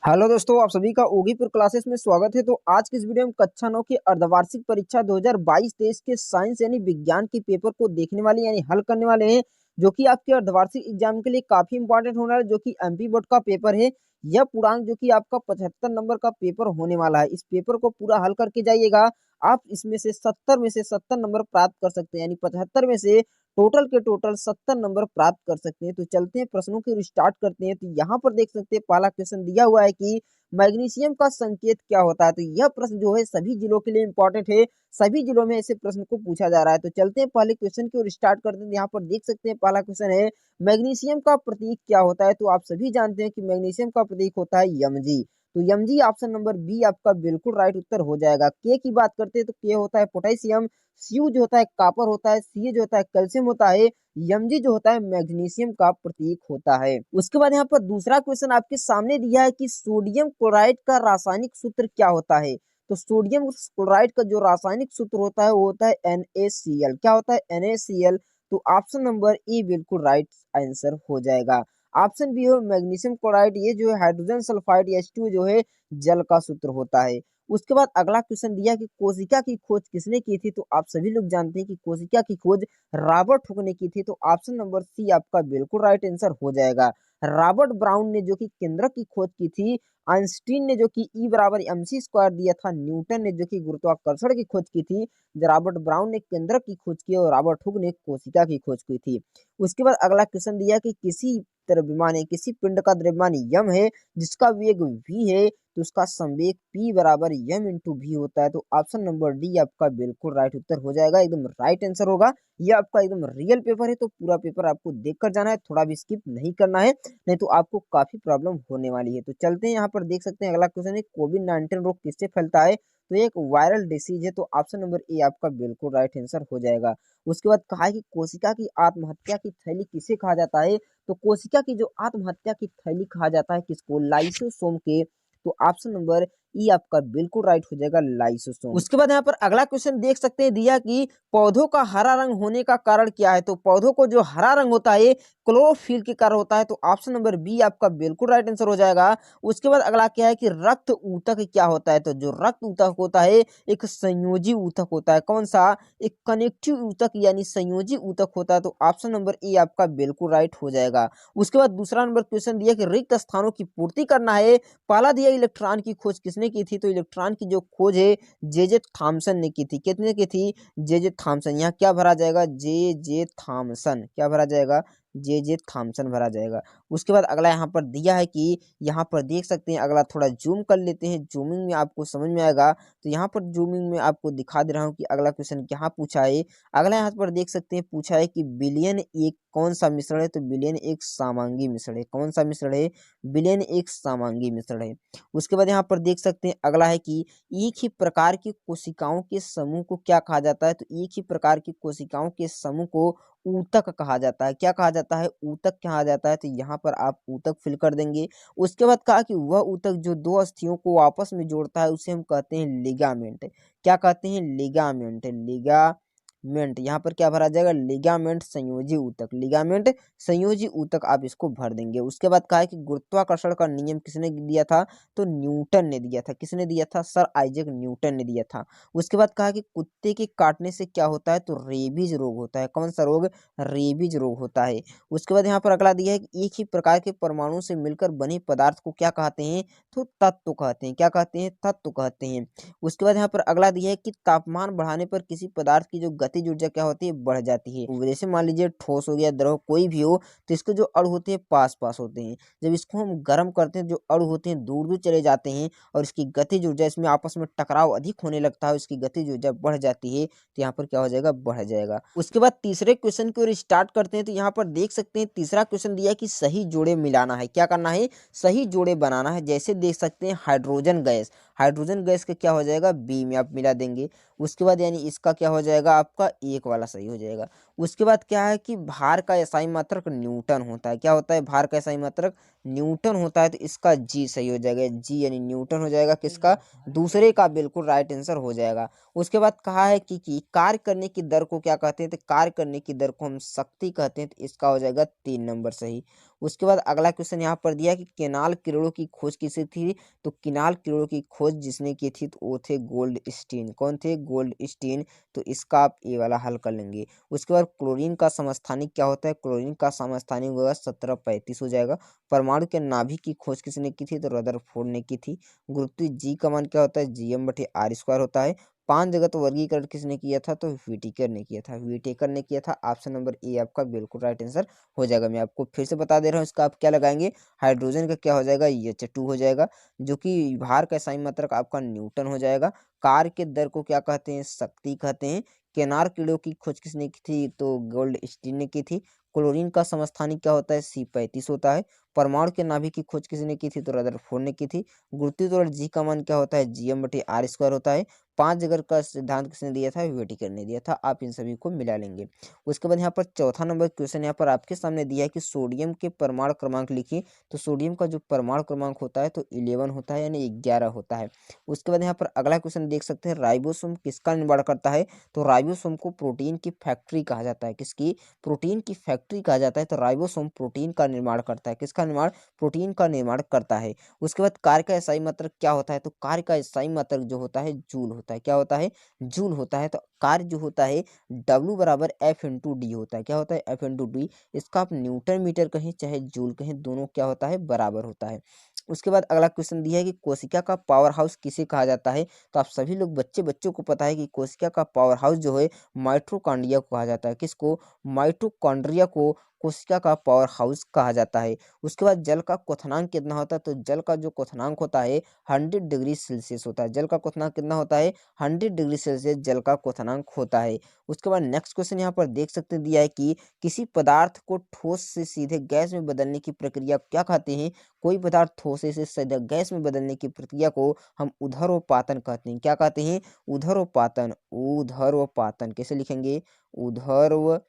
Hello दोस्तों, आप सभी का ओगीपुर क्लासेस में स्वागत है। तो आज की इस वीडियो में कक्षा 9 की अर्धवार्षिक परीक्षा 2022-23 के साइंस यानी विज्ञान के पेपर को देखने वाले यानी हल करने वाले हैं, जो कि आपके अर्धवार्षिक एग्जाम के लिए काफी इंपॉर्टेंट होने वाला है, जो कि एमपी बोर्ड का पेपर है। यह पूर्णांक जो कि आपका 75 नंबर का पेपर होने वाला है। इस पेपर को पूरा हल करके जाइएगा, आप इसमें से 70 में से 70 नंबर प्राप्त कर सकते हैं, यानी 75 में से टोटल के टोटल 70 नंबर प्राप्त कर सकते हैं। तो चलते हैं प्रश्नों की स्टार्ट करते हैं। तो यहाँ पर देख सकते हैं पहला क्वेश्चन दिया हुआ है कि मैग्नीशियम का संकेत क्या होता है। तो यह प्रश्न जो है सभी जिलों के लिए इंपॉर्टेंट है, सभी जिलों में ऐसे प्रश्न को पूछा जा रहा है। तो चलते हैं पहले क्वेश्चन की ओर स्टार्ट करते हैं। यहाँ पर देख सकते हैं पहला क्वेश्चन है, मैग्नीशियम का प्रतीक क्या होता है। तो आप सभी जानते हैं कि मैग्नीशियम का प्रतीक होता है Mg। तो Mg ऑप्शन नंबर बी आपका बिल्कुल राइट उत्तर हो जाएगा। के की बात करते हैं तो के होता है पोटेशियम, Cu जो होता है कॉपर होता है, Ca जो होता है कैल्शियम होता है, Mg जो होता है मैग्नीशियम का प्रतीक होता है। उसके बाद यहाँ पर दूसरा क्वेश्चन आपके सामने दिया है कि सोडियम क्लोराइड का रासायनिक सूत्र क्या होता है। तो सोडियम क्लोराइड का जो रासायनिक सूत्र होता है वो होता है NaCl। क्या होता है NaCl। तो ऑप्शन नंबर ए बिल्कुल राइट आंसर हो जाएगा। ऑप्शन बी हो मैग्नीशियम क्लोराइड, ये जो है हाइड्रोजन सल्फाइड H2 जो है जल का सूत्र होता है। उसके बाद अगला क्वेश्चन दिया कि कोशिका की खोज किसने की थी। तो आप सभी लोग जानते हैं कि कोशिका की खोज रॉबर्ट हुक ने की थी। तो ऑप्शन नंबर सी आपका बिल्कुल राइट आंसर हो जाएगा। रॉबर्ट ब्राउन ने जो कि केंद्रक की खोज की थी, आइंस्टीन ने जो कि E बराबर mc² दिया था, न्यूटन ने जो कि गुरुत्वाकर्षण की खोज की थी, रॉबर्ट ब्राउन ने केंद्रक की खोज की और रॉबर्ट हुक ने कोशिका की खोज की थी। उसके बाद अगला क्वेश्चन दिया कि किसी द्रव्यमान है, किसी पिंड का द्रव्यमान यम है जिसका वेग v है, तो उसका संवेग P बराबर m इंटू वी होता है। तो ऑप्शन नंबर डी आपका बिल्कुल राइट उत्तर हो जाएगा, एकदम राइट आंसर होगा। ये आपका एकदम रियल पेपर है, तो पूरा पेपर आपको देखकर जाना है, थोड़ा भी स्किप नहीं करना है, नहीं तो आपको काफी प्रॉब्लम होने वाली है। तो चलते हैं, यहाँ पर देख सकते हैं अगला क्वेश्चन है, कोविड-19 रोग किससे फैलता है। तो ये एक वायरल डिसीज है। तो ऑप्शन नंबर ए आपका बिल्कुल राइट आंसर हो जाएगा। उसके बाद कहा है कि कोशिका की आत्महत्या की थैली किसे कहा जाता है। तो कोशिका की जो आत्महत्या की थैली कहा जाता है किसको, लाइसोसोम के। तो ऑप्शन नंबर ई आपका बिल्कुल राइट हो जाएगा, लाइसोसोम। उसके बाद यहाँ पर अगला क्वेश्चन देख सकते हैं दिया कि पौधों का हरा रंग होने का कारण क्या है। तो पौधों को जो हरा रंग होता है क्लोरोफिल के कारण होता है। तो ऑप्शन नंबर बी आपका बिल्कुल राइट आंसर हो जाएगा। उसके बाद अगला क्या है कि रक्त ऊतक क्या होता है। तो जो रक्त ऊतक होता है एक संयोजी ऊतक होता है। कौन सा, एक कनेक्टिव ऊतक यानी संयोजी ऊतक होता है। तो ऑप्शन नंबर ए आपका बिल्कुल राइट हो जाएगा। उसके बाद दूसरा नंबर क्वेश्चन दिया कि रिक्त स्थानों की पूर्ति करना है। पहला दिया इलेक्ट्रॉन की खोज किसने की थी। तो इलेक्ट्रॉन की जो खोज है जे थॉमसन ने की थी। कितने की थी, जे थॉमसन। यहाँ क्या भरा जाएगा, जे थॉमसन। क्या भरा जाएगा, जे थॉमसन भरा जाएगा। उसके बाद अगला यहाँ पर दिया है कि यहाँ पर देख सकते हैं, अगला थोड़ा जूम कर लेते हैं, जूमिंग में आपको समझ में आएगा। तो यहाँ पर जूमिंग में आपको दिखा दे रहा हूँ कि अगला क्वेश्चन क्या पूछा है। अगला यहाँ पर देख सकते हैं पूछा है कि बिलियन एक कौन सा मिश्रण है। तो बिलियन एक समांगी मिश्रण है। कौन सा मिश्रण है, बिलियन एक समांगी मिश्रण है। उसके बाद यहाँ पर देख सकते हैं अगला है कि एक ही प्रकार की कोशिकाओं के समूह को क्या कहा जाता है। तो एक ही प्रकार की कोशिकाओं के समूह को ऊतक कहा जाता है। क्या कहा जाता है, ऊतक कहा जाता है। तो यहाँ पर आप ऊतक फिल कर देंगे। उसके बाद कहा कि वह ऊतक जो दो अस्थियों को आपस में जोड़ता है उसे हम कहते हैं लिगामेंट। क्या कहते हैं, लिगामेंट। लिगामेंट यहाँ पर क्या भरा जाएगा, लिगामेंट संयोजी ऊतक। लिगामेंट संयोजी ऊतक आप इसको भर देंगे। उसके बाद कहा है कि गुरुत्वाकर्षण का नियम किसने दिया था। तो न्यूटन ने दिया था। किसने दिया था, सर आइजैक न्यूटन ने दिया था। उसके बाद कहा कि कुत्ते के काटने से क्या होता है। तो रेबीज रोग होता है। कौन सा रोग, रेबीज रोग होता है। उसके बाद यहाँ पर अगला दिया है कि एक ही प्रकार के परमाणु से मिलकर बने पदार्थ को क्या कहते हैं। तो तत्व कहते हैं। क्या कहते हैं, तत्व कहते हैं। उसके बाद यहाँ पर अगला दिया है कि तापमान बढ़ाने पर किसी पदार्थ की जो गतिज ऊर्जा क्या होती है, बढ़ जाती है। जैसे मान लीजिए ठोस हो गया, द्रव कोई भी हो, तो इसके जो अणु होते हैं पास पास होते हैं। जब इसको हम गर्म करते हैं, जो अणु होते हैं दूर दूर चले जाते हैं और इसकी गतिज ऊर्जा, इसमें आपस में टकराव अधिक होने लगता है, इसकी गतिज ऊर्जा बढ़ जाती है। तो यहाँ पर क्या हो जाएगा, बढ़ जाएगा। उसके बाद तीसरे क्वेश्चन की ओर स्टार्ट करते हैं। तो यहाँ पर देख सकते हैं तीसरा क्वेश्चन दिया है कि सही जोड़े मिलाना है। क्या करना है, सही जोड़े बनाना है। जैसे देख सकते हैं हाइड्रोजन गैस, हाइड्रोजन गैस का क्या हो जाएगा, बी में आप मिला देंगे। उसके बाद यानी इसका क्या हो जाएगा, आपका एक वाला सही हो जाएगा। उसके बाद क्या है कि भार का एसआई मात्रक न्यूटन होता है। क्या होता है, भार का एसआई मात्रक न्यूटन होता है तो इसका जी सही हो जाएगा, जी यानी न्यूटन हो जाएगा किसका, दूसरे का, बिल्कुल राइट आंसर हो जाएगा। उसके बाद कहा है कि कार्य करने की दर को क्या कहते हैं, तो कार्य करने की दर को हम शक्ति कहते हैं, तो इसका हो जाएगा 3 नंबर सही। उसके बाद अगला क्वेश्चन यहाँ पर दिया कि केनाल किरणों की खोज किसे थी, तो केनाल किरणों की खोज जिसने की थी तो वो थे गोल्ड स्टीन। कौन थे, गोल्ड स्टीन, तो इसका आप ये वाला हल कर लेंगे। उसके बाद क्लोरीन का समस्थानिक क्या होता है, क्लोरीन का समस्थानिक होगा 1735 हो जाएगा। परमाणु के नाभिक की खोज किसने की थी, तो रदरफोर्ड ने की थी। गुरुत्व जी का मान क्या होता है, Gm/r² होता है। 5 जगत वर्गीकरण किसने किया था, तो व्हिटेकर ने किया था, व्हिटेकर ने किया था। ऑप्शन नंबर ए आपका बिल्कुल राइट आंसर हो जाएगा। मैं आपको फिर से बता दे रहा हूँ, इसका आप क्या लगाएंगे, हाइड्रोजन का क्या हो जाएगा, H2 हो जाएगा, जो कि भार का इकाई मात्रक आपका न्यूटन हो जाएगा। कार्य के दर को क्या कहते हैं, शक्ति कहते हैं। केनार कीड़ों की खोज किसने की थी, तो गोल्ड स्टीन ने की थी। क्लोरीन का समस्थानिक क्या होता है, C35 होता है। परमाणु के नाभिक की खोज किसने की थी, तो रदरफोर्ड ने की थी। गुरुत्वाकर्षण जी का मान क्या होता है, Gm/r² होता है। 5 जगत का सिद्धांत किसने दिया था, व्हिटेकर ने दिया था। आप इन सभी को मिला लेंगे। उसके बाद यहाँ पर चौथा नंबर क्वेश्चन यहाँ पर आपके सामने दिया है कि सोडियम के परमाणु क्रमांक लिखिए। तो सोडियम का जो परमाणु क्रमांक होता है तो 11 होता है, यानी 11 होता है। उसके बाद यहाँ पर अगला क्वेश्चन देख सकते हैं, राइबोसोम किसका निर्माण करता है, तो राइबोसोम को प्रोटीन की फैक्ट्री कहा जाता है। किसकी, प्रोटीन की फैक्ट्री कहा जाता है। तो राइबोसोम प्रोटीन का निर्माण करता है, किसका निर्माण, प्रोटीन का निर्माण करता है। उसके बाद कार्य का SI मात्रक क्या होता है, तो कार्य का SI मात्रक जो होता है जूल होता है। क्या होता है, जूल होता है। तो कार्य जो होता है W बराबर F/D होता है। क्या होता है, F/D। इसका आप न्यूटन मीटर कहें चाहे जूल कहें, दोनों क्या होता है, बराबर होता है। उसके बाद अगला क्वेश्चन दिया है कि कोशिका का पावर हाउस किसे कहा जाता है। तो आप सभी लोग बच्चों को पता है कि कोशिका का पावर हाउस जो है माइटोकॉन्ड्रिया को कहा जाता है। किसको, माइटोकॉन्ड्रिया को कोशिका का पावर हाउस कहा जाता है। उसके बाद जल का क्वथनांक कितना होता है, तो जल का जो क्वथनांक होता है 100 डिग्री सेल्सियस होता है। जल का क्वथनांक कितना होता है, 100 डिग्री सेल्सियस जल का क्वथनांक होता है। उसके बाद नेक्स्ट क्वेश्चन यहाँ पर देख सकते हैं, दिया है कि किसी पदार्थ को ठोस से सीधे गैस में बदलने की प्रक्रिया क्या कहते हैं। कोई पदार्थ ठोस से सीधे गैस में बदलने की प्रक्रिया को हम ऊर्ध्वपातन कहते हैं। क्या कहते हैं, ऊर्ध्वपातन। ऊर्ध्वपातन कैसे लिखेंगे, ऊर्ध्वपातन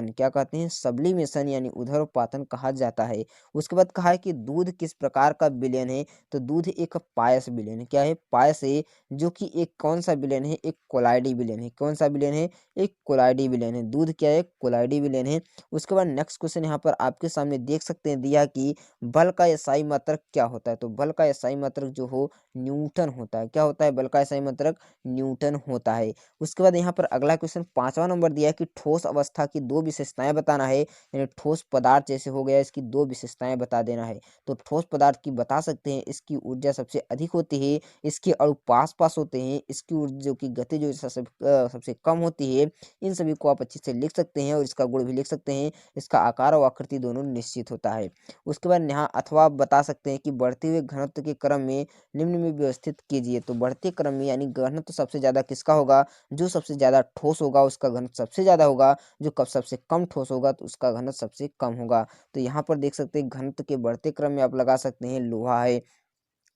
क्या कहते हैं, सब्लिमेशन यानी ऊर्ध्वपातन कहा जाता है। उसके बाद कहा है कि दूध किस प्रकार का विलयन है, तो दूध एक पायस विलयन है। क्या है, पायस है, जो कि एक कौन सा विलयन है, एक कोलाइडी विलयन है। कौन सा विलयन है, एक कोलाइडी विलयन है। दूध क्या है, कोलाइडी विलयन है। उसके बाद नेक्स्ट क्वेश्चन यहाँ पर आपके सामने देख सकते हैं, दिया कि बल का SI मात्रक क्या होता है। तो बल का SI मात्रक जो हो न्यूटन होता है। क्या होता है, बल का SI मात्रक न्यूटन होता है। उसके बाद यहाँ पर अगला क्वेश्चन 5वां नंबर दिया है कि ठोस अवस्था की 2 विशेषताएं बताना है, यानी ठोस पदार्थ जैसे हो गया, इसकी 2 विशेषताएं बता देना है। तो ठोस पदार्थ की बता सकते हैं, इसकी ऊर्जा सबसे अधिक होती है, इसके अणु पास पास होते हैं, इसकी ऊर्जा की गति जो सबसे कम होती है। इन सभी को आप अच्छे से लिख सकते हैं और इसका गुण भी लिख सकते हैं। इसका आकार और आकृति दोनों निश्चित होता है। उसके बाद यहाँ अथवा आप बता सकते हैं कि बढ़ते हुए घनत्व के क्रम में निम्न में व्यवस्थित कीजिए। तो बढ़ते क्रम में यानी घनत्व सबसे ज्यादा किसका होगा, जो सबसे ज्यादा ठोस होगा उसका घनत्व सबसे ज्यादा होगा, जो कब सबसे कम ठोस होगा तो उसका घनत्व सबसे कम होगा। तो यहाँ पर देख सकते हैं घनत्व के बढ़ते क्रम में आप लगा सकते हैं लोहा है।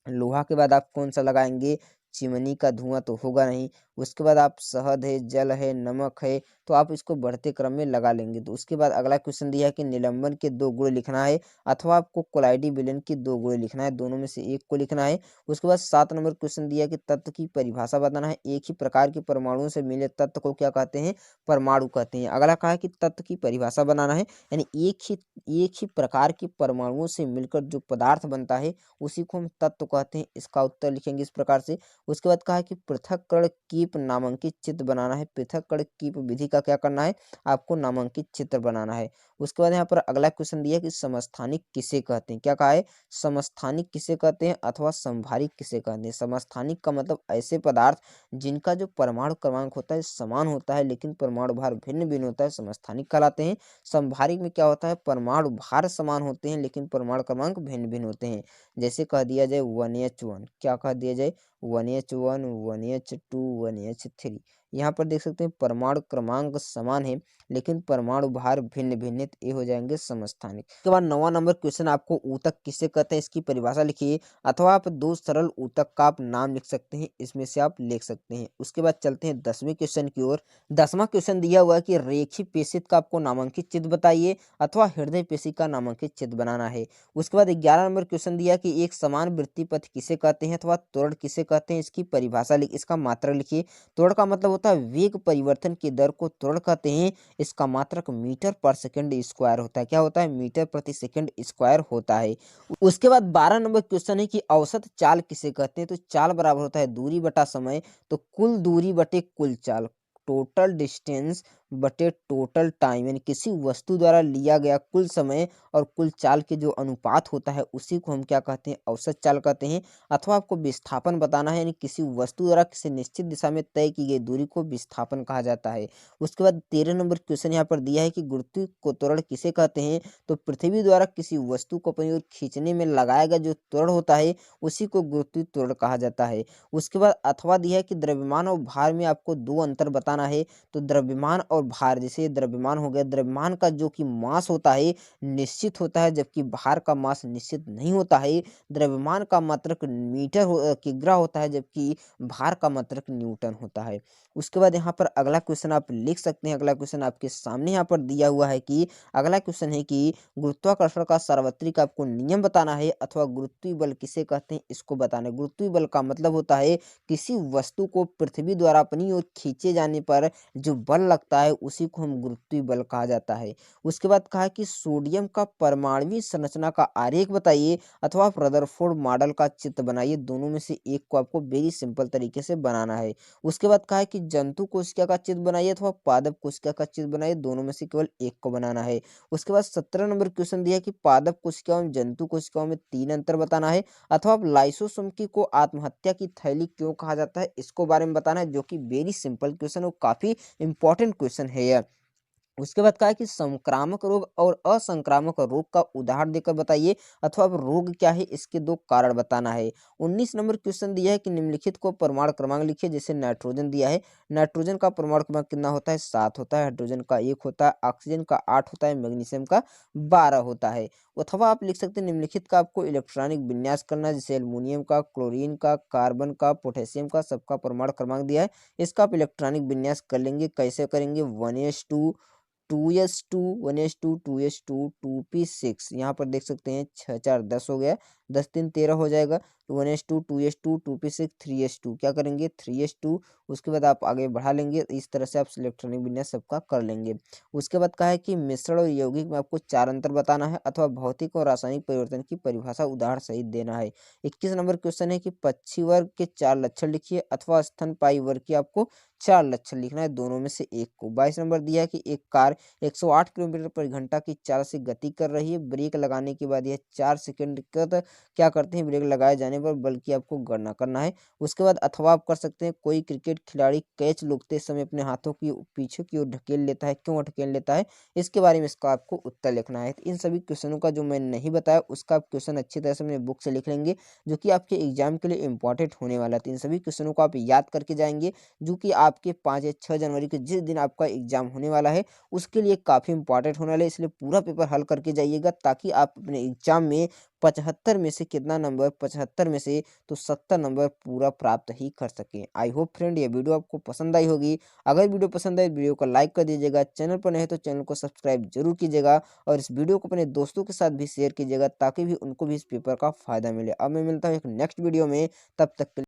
लोहा के बाद आप कौन सा लगाएंगे, चिमनी का धुआं तो होगा नहीं। उसके बाद आप शहद है, जल है, नमक है, तो आप इसको बढ़ते क्रम में लगा लेंगे। तो उसके बाद अगला क्वेश्चन दिया है कि निलंबन के 2 गुण लिखना है, अथवा आपको कोलाइडी विलयन की 2 गुण लिखना है, दोनों में से एक को लिखना है। उसके बाद 7 नंबर क्वेश्चन दिया है कि तत्व की परिभाषा बताना है। एक ही प्रकार के परमाणुओं से मिले तत्व को क्या कहते हैं, परमाणु कहते हैं। अगला कहा है कि तत्व की परिभाषा बनाना है, यानी एक ही प्रकार के परमाणुओं से मिलकर जो पदार्थ बनता है उसी को हम तत्व कहते हैं। इसका उत्तर लिखेंगे इस प्रकार से। उसके बाद कहा है कि पृथक्करण कीप नामांकित चित्र बनाना है। पृथक्करण कीप विधि का क्या करना है, आपको नामांकित चित्र बनाना है। उसके बाद यहाँ पर अगला क्वेश्चन दिया कि समस्थानिक किसे कहते हैं। क्या कहा है, समस्थानिक किसे कहते हैं अथवा समभारिक किसे कहते हैं। समस्थानिक का मतलब ऐसे पदार्थ जिनका जो परमाणु क्रमांक होता है समान होता है लेकिन परमाणु भार भिन्न भिन्न होता है, समस्थानिक कहलाते हैं। समभारिक में क्या होता है, परमाणु भार समान होते हैं लेकिन परमाणु क्रमांक भिन्न भिन्न होते हैं। जैसे कह दिया जाए 1H1, क्या कह दिया जाए 1H1 1H2 1H3, यहाँ पर देख सकते हैं परमाणु क्रमांक समान है लेकिन परमाणु भार भिन्न भिन्न, ये हो जाएंगे समस्थानिक। उसके बाद 9वां नंबर क्वेश्चन, आपको ऊतक किसे कहते हैं इसकी परिभाषा लिखिए, अथवा आप 2 सरल ऊतक का आप नाम लिख सकते हैं, इसमें से आप लिख सकते हैं। उसके बाद चलते हैं 10वें क्वेश्चन की ओर। 10वां क्वेश्चन दिया हुआ है कि रेखी पेशित का आपको नामांकित चित्र बताइए, अथवा हृदय पेशी का नामांकित चित्र बनाना है। उसके बाद 11 नंबर क्वेश्चन दिया कि एक समान वृत्ति पथ किसे कहते हैं, अथवा त्वरण किसे कहते हैं, इसकी परिभाषा लिख, इसका मात्रक लिखिए। त्वरण का मतलब होता है वेग परिवर्तन की दर को त्वरण कहते हैं, इसका मात्रक मीटर पर सेकंड स्क्वायर होता है। क्या होता है? मीटर प्रति सेकंड स्क्वायर होता है। उसके बाद 12 नंबर क्वेश्चन है कि औसत चाल किसे कहते हैं, तो चाल बराबर होता है दूरी बटा समय, तो कुल दूरी बटे कुल चाल, टोटल डिस्टेंस बटे टोटल टाइम, यानी किसी वस्तु द्वारा लिया गया कुल समय और कुल चाल के जो अनुपात होता है उसी को हम क्या कहते हैं? औसत चाल कहते हैं। अथवा आपको विस्थापन बताना है, यानी किसी वस्तु द्वारा किसी निश्चित दिशा में तय की गई दूरी को विस्थापन कहा जाता है। उसके बाद 13 नंबर क्वेश्चन यहाँ पर दिया है कि गुरुत्व को त्वरण किसे कहते हैं, तो पृथ्वी द्वारा किसी वस्तु को अपनी ओर खींचने में लगाया गया जो त्वरण होता है उसी को गुरुत्व त्वरण कहा जाता है। उसके बाद अथवा दिया है कि द्रव्यमान और भार में आपको 2 अंतर बताना है, तो द्रव्यमान और भार, जैसे द्रव्यमान हो गया, द्रव्यमान का जो कि मास होता है निश्चित होता है, जबकि भार का मास निश्चित नहीं होता है। द्रव्यमान का मात्रक किग्रा होता है, जबकि भार का मात्रक न्यूटन होता है। उसके बाद यहाँ पर अगला क्वेश्चन आप लिख सकते हैं। अगला क्वेश्चन आपके सामने यहाँ पर दिया हुआ है कि अगला क्वेश्चन है कि गुरुत्वाकर्षण का सार्वत्रिक आपको नियम बताना है, अथवा गुरुत्वीय बल किसे कहते हैं इसको बताना है। गुरुत्वीय बल का मतलब होता है किसी वस्तु को पृथ्वी द्वारा अपनी ओर खींचे जाने पर जो बल लगता है उसी को हम गुरुत्वीय बल कहा जाता है। उसके बाद कहा कि सोडियम का परमाणुवीय संरचना का आरेख बताइए, अथवा रदरफोर्ड मॉडल का चित्र बनाइए, दोनों में से एक को आपको वेरी सिंपल तरीके से बनाना है। उसके बाद कहा है कि जंतु कोशिका का चित्र बनाइए, अथवा पादप कोशिका का चित्र बनाइए, दोनों में से केवल एक को बनाना है। उसके बाद 17 नंबर क्वेश्चन दिया कि पादप कोशिकाओं में जंतु कोशिकाओं में 3 अंतर बताना है, अथवा लाइसोसोम को आत्महत्या की थैली क्यों कहा जाता है इसको बारे में बताना है, जो कि वेरी सिंपल क्वेश्चन और काफी इंपॉर्टेंट क्वेश्चन है यह। उसके बाद कहा है कि संक्रामक रोग और असंक्रामक रोग का उदाहरण देकर बताइए, अथवा रोग क्या है इसके 2 कारण बताना है। 19 नंबर क्वेश्चन दिया है कि निम्नलिखित को परमाणु क्रमांक लिखिए, जैसे नाइट्रोजन दिया है, नाइट्रोजन का परमाणु क्रमांक कितना होता है? 7 होता है, हाइड्रोजन का 1 होता है, ऑक्सीजन का 8 होता है, मैग्नीशियम का 12 होता है। अथवा आप लिख सकते हैं निम्नलिखित का आपको इलेक्ट्रॉनिक विन्यास करना है, जैसे एल्युमिनियम का, क्लोरीन का, कार्बन का, पोटेशियम का, सबका परमाणु क्रमांक दिया है, इसका आप इलेक्ट्रॉनिक विन्यास कर लेंगे। कैसे करेंगे? 1s2 2s2 1s2 2s2 2p6, यहाँ पर देख सकते हैं 6 4 10 हो गया, 10 3 13 हो जाएगा। 1s2 2s2 2p6 3s2, क्या करेंगे? 3s2। उसके बाद आप आगे बढ़ा लेंगे, इस तरह से आप इलेक्ट्रॉनिक विन्यास सबका कर लेंगे। उसके बाद कहा है कि मिश्रण और यौगिक में आपको 4 अंतर बताना है, अथवा भौतिक और रासायनिक परिवर्तन की परिभाषा उदाहरण सहित देना है। 21 नंबर क्वेश्चन है कि पक्षी वर्ग के 4 लक्षण लिखिए, अथवा स्तनपायी वर्ग के आपको 4 लक्षण लिखना है, दोनों में से एक को। 22 नंबर दिया है कि एक कार 108 किलोमीटर पर घंटा की चाल से गति कर रही है, ब्रेक लगाने के बाद यह 4 सेकंड तक क्या करते हैं? ब्रेक लगाए जाने पर बल की आपको गणना करना है। उसके बाद अथवा आप कर सकते हैं कोई क्रिकेट खिलाड़ी कैच लूटते समय अपने हाथों की पीछे की ओर ढकेल लेता है, क्यों ढकेल लेता है? इसके बारे में इसका आपको उत्तर लिखना है। इन सभी क्वेश्चनों का जो मैंने नहीं बताया उसका आप क्वेश्चन अच्छी तरह से अपने बुक से लिख लेंगे, जो कि आपके एग्जाम के लिए इंपॉर्टेंट होने वाला है। तो इन सभी क्वेश्चनों को आप याद करके जाएंगे, जो कि आपके 5 या 6 जनवरी के जिस दिन आपका एग्जाम होने वाला है उसके लिए काफ़ी इंपॉर्टेंट होने वाला है। इसलिए पूरा पेपर हल करके जाइएगा, ताकि आप अपने एग्जाम में 75 में से कितना नंबर, 75 में से तो 70 नंबर पूरा प्राप्त ही कर सकें। आई होप फ्रेंड ये वीडियो आपको पसंद आई होगी। अगर वीडियो पसंद आए वीडियो को लाइक कर दीजिएगा, चैनल पर नहीं है तो चैनल को सब्सक्राइब जरूर कीजिएगा, और इस वीडियो को अपने दोस्तों के साथ भी शेयर कीजिएगा, ताकि भी उनको भी इस पेपर का फायदा मिले। अब मैं मिलता हूँ एक नेक्स्ट वीडियो में, तब तक के लिए